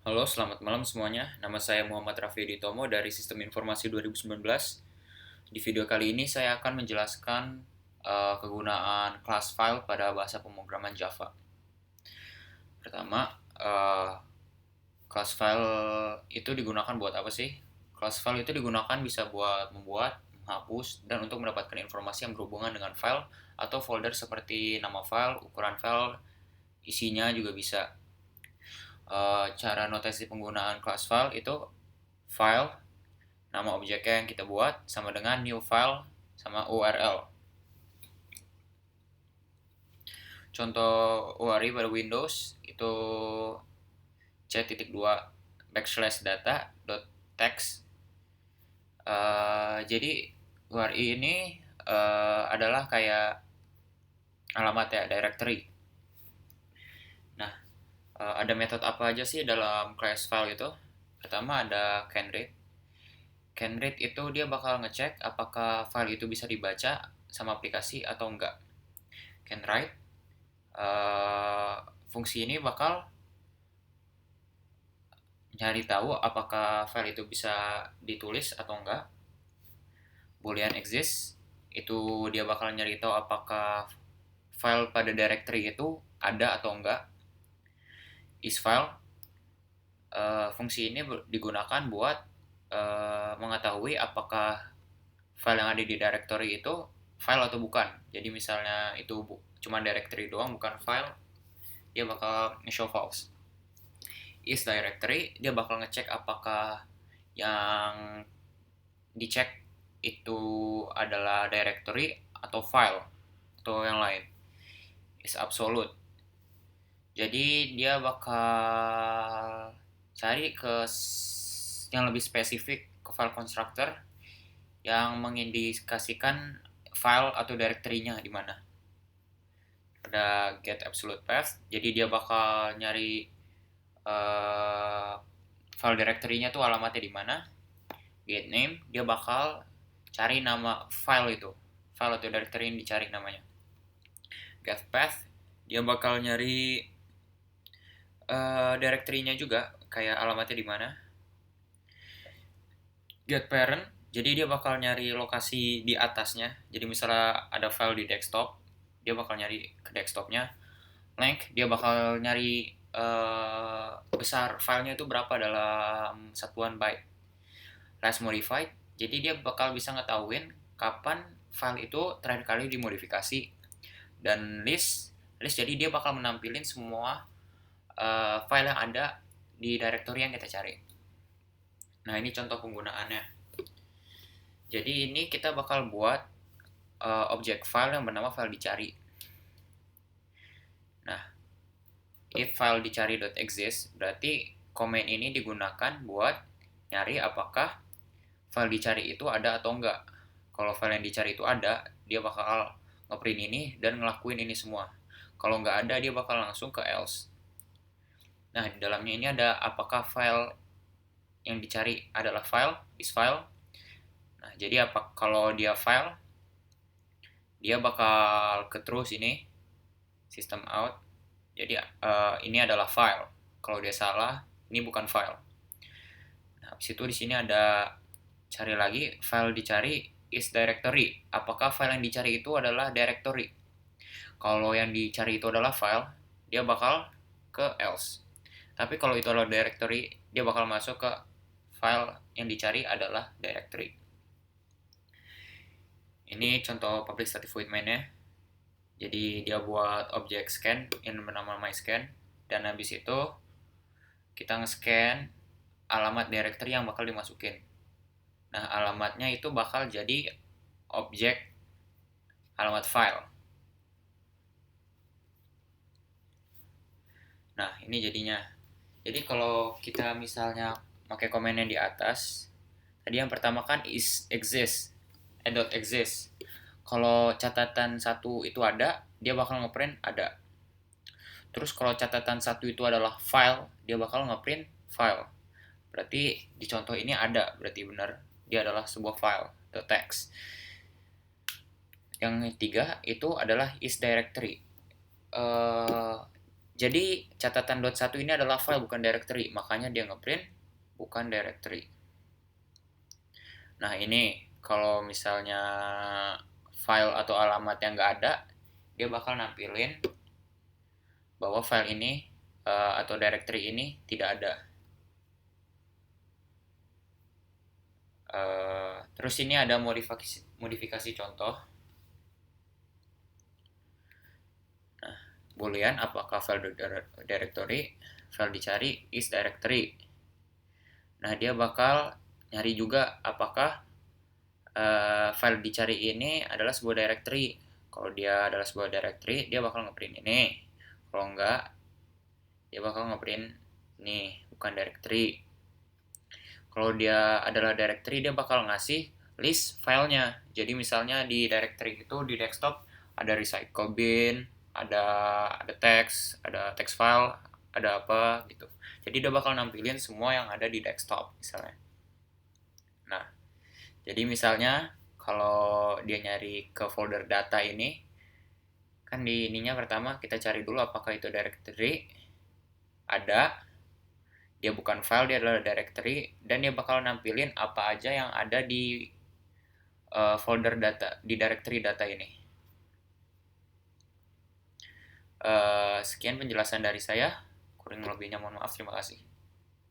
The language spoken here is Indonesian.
Halo, selamat malam semuanya. Nama saya Muhammad Raffi Tomo dari Sistem Informasi 2019. Di video kali ini saya akan menjelaskan kegunaan class file pada bahasa pemrograman Java. Pertama, class file itu digunakan buat apa sih? Class file itu digunakan bisa buat membuat, menghapus, dan untuk mendapatkan informasi yang berhubungan dengan file atau folder seperti nama file, ukuran file, isinya juga bisa. Cara notasi penggunaan class file itu file, nama objeknya yang kita buat sama dengan new file sama URL. Contoh URI pada Windows itu c.2 \data.text. Jadi URI ini adalah kayak alamat ya, directory. Nah, ada metode apa aja sih dalam class file itu? Pertama ada canRead. CanRead itu dia bakal ngecek apakah file itu bisa dibaca sama aplikasi atau enggak. CanWrite, fungsi ini bakal nyari tahu apakah file itu bisa ditulis atau enggak. Boolean exist, itu dia bakal nyari tahu apakah file pada directory itu ada atau enggak. IsFile, fungsi ini digunakan buat mengetahui apakah file yang ada di directory itu file atau bukan. Jadi misalnya itu cuma directory doang bukan file, dia bakal nge-show false. Is directory, dia bakal ngecek apakah yang dicek itu adalah directory atau file atau yang lain. Is absolute, jadi dia bakal cari ke yang lebih spesifik ke file constructor yang mengindikasikan file atau directory-nya di mana. Ada get absolute path, jadi dia bakal nyari file directory-nya tuh alamatnya di mana. Get name, dia bakal cari nama file itu, file atau directory yang dicari namanya. Get path, dia bakal nyari directory-nya juga, kayak alamatnya di mana. Get parent, jadi dia bakal nyari lokasi di atasnya. Jadi misalnya ada file di desktop, dia bakal nyari ke desktopnya. Length, dia bakal nyari besar filenya itu berapa dalam satuan byte. Last modified, jadi dia bakal bisa ngetahuin kapan file itu terakhir kali dimodifikasi. Dan list jadi dia bakal menampilin semua file yang ada di directory yang kita cari. Nah, ini contoh penggunaannya. Jadi ini kita bakal buat objek file yang bernama file dicari. Nah, if file dicari.exist, berarti komen ini digunakan buat nyari apakah file dicari itu ada atau enggak. Kalau file yang dicari itu ada, dia bakal ngeprint ini dan ngelakuin ini semua. Kalau nggak ada, dia bakal langsung ke else. Nah, di dalamnya ini ada apakah file yang dicari adalah file, is file. Nah, jadi apa kalau dia file, dia bakal ke terus ini system out. Jadi ini adalah file. Kalau dia salah, ini bukan file. Nah, habis itu di sini ada cari lagi, file dicari is directory. Apakah file yang dicari itu adalah directory? Kalau yang dicari itu adalah file, dia bakal ke else. Tapi kalau itu adalah directory, dia bakal masuk ke file yang dicari adalah directory. Ini contoh public static void main-nya. Jadi dia buat objek scan yang bernama myscan, dan habis itu kita nge-scan alamat directory yang bakal dimasukin. Nah, alamatnya itu bakal jadi objek alamat file. Nah, ini jadinya. Jadi kalau kita misalnya pakai komen yang di atas, tadi yang pertama kan is exist, exist. Kalau catatan satu itu ada, dia bakal ngeprint ada. Terus kalau catatan satu itu adalah file, dia bakal ngeprint file. Berarti di contoh ini ada, berarti benar dia adalah sebuah file, the text. Yang ketiga itu adalah is directory. Jadi catatan .1 ini adalah file bukan directory, makanya dia ngeprint bukan directory. Nah ini kalau misalnya file atau alamat yang nggak ada, dia bakal nampilin bahwa file ini atau directory ini tidak ada. Terus ini ada modifikasi contoh. Nah, boolean apakah file directory, file dicari is directory. Nah dia bakal nyari juga apakah file dicari ini adalah sebuah directory. Kalau dia adalah sebuah directory, dia bakal ngeprint ini. Kalau enggak, dia bakal ngeprint nih, bukan directory. Kalau dia adalah directory, dia bakal ngasih list filenya. Jadi misalnya di directory itu di desktop ada recycle bin, ada text file, ada apa gitu. Jadi dia bakal nampilin semua yang ada di desktop misalnya. Nah, jadi misalnya kalau dia nyari ke folder data ini, kan di ininya pertama kita cari dulu apakah itu directory, ada, dia bukan file, dia adalah directory, dan dia bakal nampilin apa aja yang ada di folder data, di directory data ini. Sekian penjelasan dari saya, kurang lebihnya mohon maaf, terima kasih.